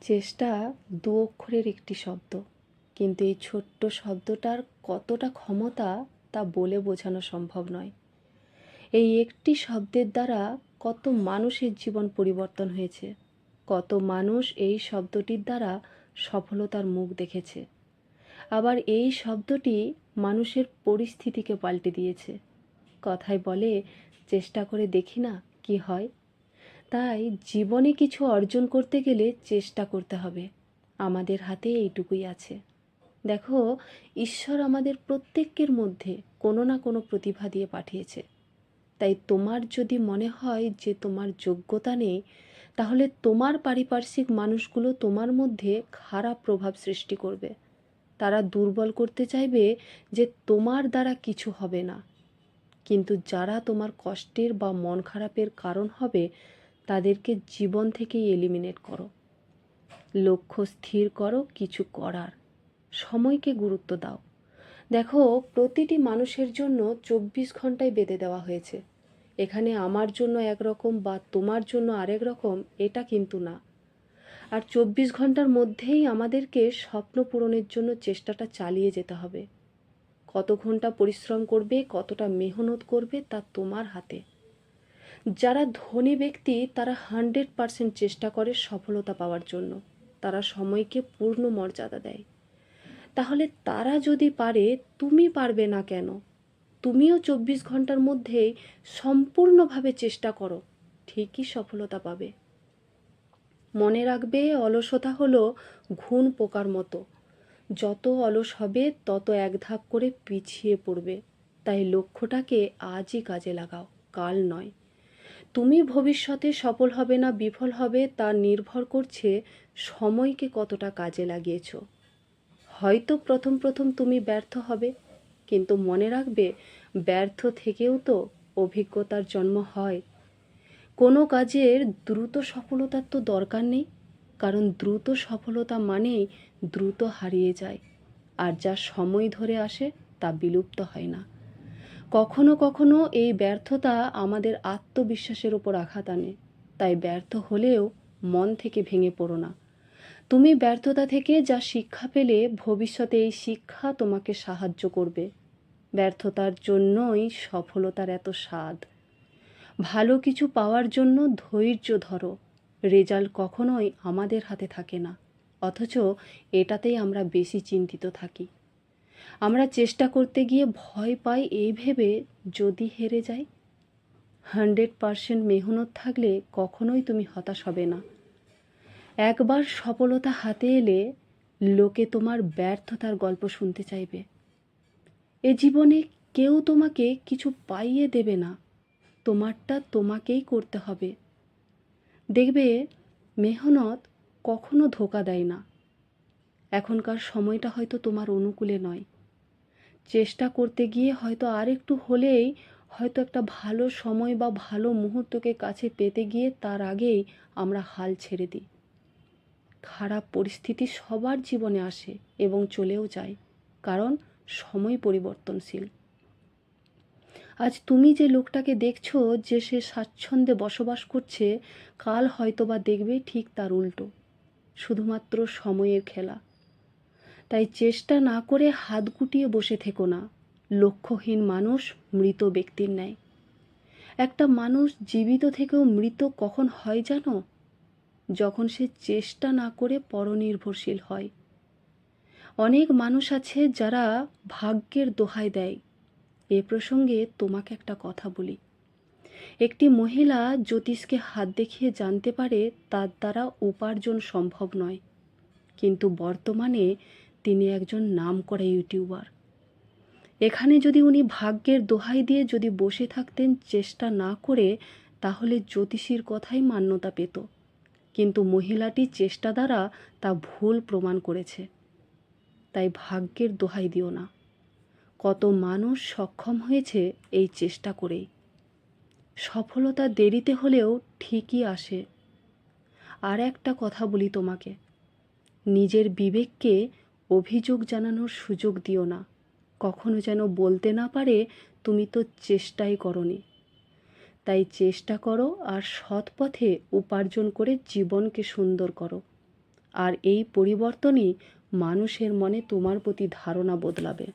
চেষ্টা দু অক্ষরের একটি শব্দ, কিন্তু এই ছোট্ট শব্দটার কতটা ক্ষমতা তা বলে বোঝানো সম্ভব নয়। এই একটি শব্দের দ্বারা কত মানুষের জীবন পরিবর্তন হয়েছে, কত মানুষ এই শব্দটির দ্বারা সফলতার মুখ দেখেছে। আবার এই শব্দটি মানুষের পরিস্থিতিকে পাল্টে দিয়েছে। কথায় বলে, চেষ্টা করে দেখি না কি হয়। তাই জীবনে কিছু অর্জন করতে গেলে চেষ্টা করতে হবে। আমাদের হাতে এইটুকুই আছে। দেখো, ঈশ্বর আমাদের প্রত্যেকের মধ্যে কোনো না কোনো প্রতিভা দিয়ে পাঠিয়েছে। তাই তোমার যদি মনে হয় যে তোমার যোগ্যতা নেই, তাহলে তোমার পারিপার্শ্বিক মানুষগুলো তোমার মধ্যে খারাপ প্রভাব সৃষ্টি করবে। তারা দুর্বল করতে চাইবে যে তোমার দ্বারা কিছু হবে না। কিন্তু যারা তোমার কষ্টের বা মন খারাপের কারণ হবে, তাদেরকে জীবন থেকেই এলিমিনেট করো। লক্ষ্য স্থির করো কিছু করার। সময়কে গুরুত্ব দাও। দেখো, প্রতিটি মানুষের জন্য 24 ঘন্টায় বেঁধে দেওয়া হয়েছে। এখানে আমার জন্য একরকম বা তোমার জন্য আরেক রকম, এটা কিন্তু না। আর 24 ঘন্টার মধ্যেই আমাদেরকে স্বপ্ন পূরণের জন্য চেষ্টাটা চালিয়ে যেতে হবে। কত ঘন্টা পরিশ্রম করবে, কতটা মেহনত করবে, তা তোমার হাতে। যারা ধনী ব্যক্তি, তারা 100% চেষ্টা করে সফলতা পাওয়ার জন্য। তারা সময়কে পূর্ণ মর্যাদা দেয়। তাহলে তারা যদি পারে, তুমি পারবে না কেন? তুমিও 24 ঘন্টার মধ্যেই সম্পূর্ণভাবে চেষ্টা করো, ঠিকই সফলতা পাবে। মনে রাখবে, অলসতা হলো ঘুণ পোকার মতো। যত অলস হবে তত এক ধাপ করে পিছিয়ে পড়বে। তাই লক্ষ্যটাকে আজই কাজে লাগাও, কাল নয়। তুমি ভবিষ্যতে সফল হবে না বিফল হবে, তা নির্ভর করছে সময়কে কতটা কাজে লাগিয়েছ। হয়তো প্রথম প্রথম তুমি ব্যর্থ হবে, কিন্তু মনে রাখবে, ব্যর্থ থেকেও তো অভিজ্ঞতার জন্ম হয়। কোনো কাজের দ্রুত সফলতার তো দরকার নেই, কারণ দ্রুত সফলতা মানেই দ্রুত হারিয়ে যায়। আর যা সময় ধরে আসে তা বিলুপ্ত হয় না। কখনো কখনো এই ব্যর্থতা আমাদের আত্মবিশ্বাসের উপর আঘাত আনে। তাই ব্যর্থ হলেও মন থেকে ভেঙে পড়ো না। তুমি ব্যর্থতা থেকে যা শিক্ষা পেলে, ভবিষ্যতে এই শিক্ষা তোমাকে সাহায্য করবে। ব্যর্থতার জন্যই সফলতার এত স্বাদ। ভালো কিছু পাওয়ার জন্য ধৈর্য ধরো। রেজাল্ট কখনোই আমাদের হাতে থাকে না, অথচ এটাতেই আমরা বেশি চিন্তিত থাকি। আমরা চেষ্টা করতে গিয়ে ভয় পাই এই ভেবে, যদি হেরে যাই। 100% মেহনত থাকলে কখনোই তুমি হতাশ হবে না। একবার সফলতা হাতে এলে লোকে তোমার ব্যর্থতার গল্প শুনতে চাইবে। এ জীবনে কেউ তোমাকে কিছু পাইয়ে দেবে না, তোমারটা তোমাকেই করতে হবে। দেখবে, মেহনত কখনো ধোঁকা দেয় না। এখনকার সময়টা হয়তো তোমার অনুকূলে নয়। চেষ্টা করতে গিয়ে হয়তো আরেকটু হলেই, হয়তো একটা ভালো সময় বা ভালো মুহূর্তকে কাছে পেতে গিয়ে তার আগেই আমরা হাল ছেড়ে দিই। খারাপ পরিস্থিতি সবার জীবনে আসে এবং চলেও যায়, কারণ সময় পরিবর্তনশীল। আজ তুমি যে লোকটাকে দেখছো যে সে স্বাচ্ছন্দ্যে বসবাস করছে, কাল হয়তোবা দেখবে ঠিক তার উল্টো। শুধুমাত্র সময়ের খেলা। তাই চেষ্টা না করে হাত গুটিয়ে বসে থেকো না। লক্ষ্যহীন মানুষ মৃত ব্যক্তির ন্যায়। একটা মানুষ জীবিত থেকেও মৃত কখন হয় জানো? যখন সে চেষ্টা না করে পরনির্ভরশীল হয়। অনেক মানুষ আছে যারা ভাগ্যের দোহাই দেয়। এ প্রসঙ্গে তোমাকে একটা কথা বলি। একটি মহিলা জ্যোতিষকে হাত দেখিয়ে জানতে পারে তার দ্বারা উপার্জন সম্ভব নয়, কিন্তু বর্তমানে তিনি একজন নামকরা ইউটিউবার। এখানে যদি উনি ভাগ্যের দোহাই দিয়ে যদি বসে থাকতেন চেষ্টা না করে, তাহলে জ্যোতিষীর কথাই মান্যতা পেত। কিন্তু মহিলাটি চেষ্টা দ্বারা তা ভুল প্রমাণ করেছে। তাই ভাগ্যের দোহাই দিও না। কত মানুষ সক্ষম হয়েছে এই চেষ্টা করেই। সফলতা দেরিতে হলেও ঠিকই আসে। আর একটা কথা বলি তোমাকে, নিজের বিবেককে অভিযোগ জানানোর সুযোগ দিও না। কখনো যেন বলতে না পারে তুমি তো চেষ্টাই করনি। তাই চেষ্টা করো আর সৎ পথে উপার্জন করে জীবনকে সুন্দর করো। আর এই পরিবর্তনই মানুষের মনে তোমার প্রতি ধারণা বদলাবে।